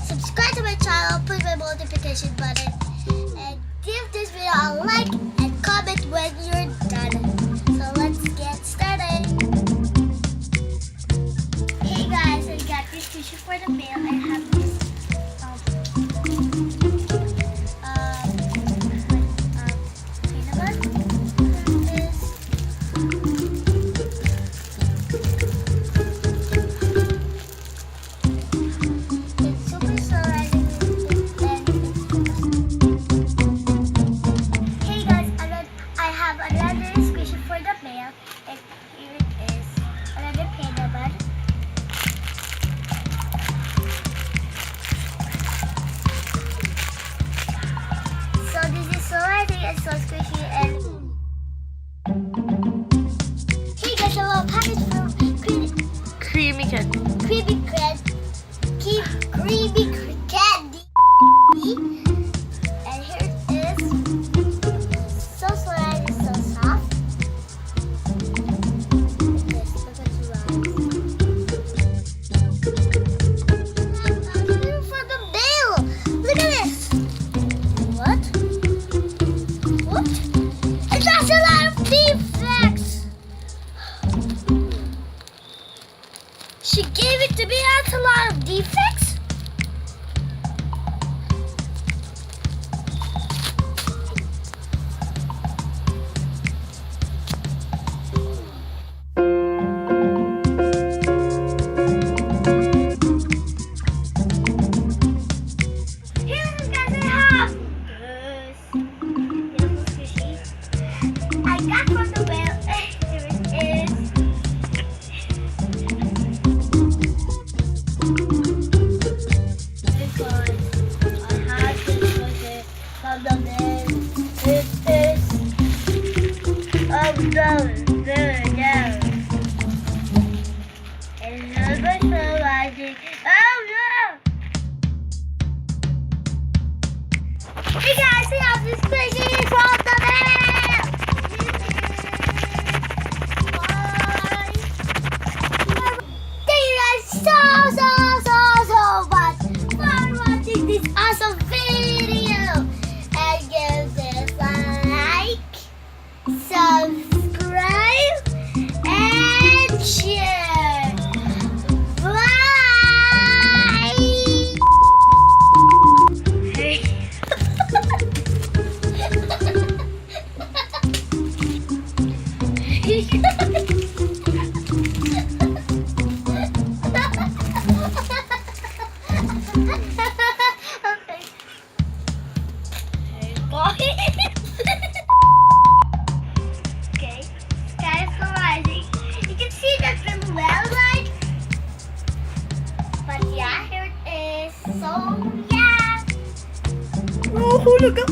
Subscribe to my channel, push my notification button, and give this video a like and comment when you're done. So let's get started. Hey guys, I got this tissue for the mail. I have this it's so squishy and hey guys, a little package from Creamy candy. Creamy Candy. And here it is. So slimy, so soft. Yes, look at your eyes. For the mail. Look at this. What? It has a lot of defects. She gave it to me. That's a lot of defects. Here guys, I have I got from the mail. Here it is. Because I had this was it from the mail. This is of the video. And number so magic. Oh no! Hey guys, we have this squishy from the mail. So much for watching this awesome video, and give this a like, subscribe, and share. Bye. Okay, sky is rising. You can see that from well, right? But yeah, here it is. So yeah. Oh, look at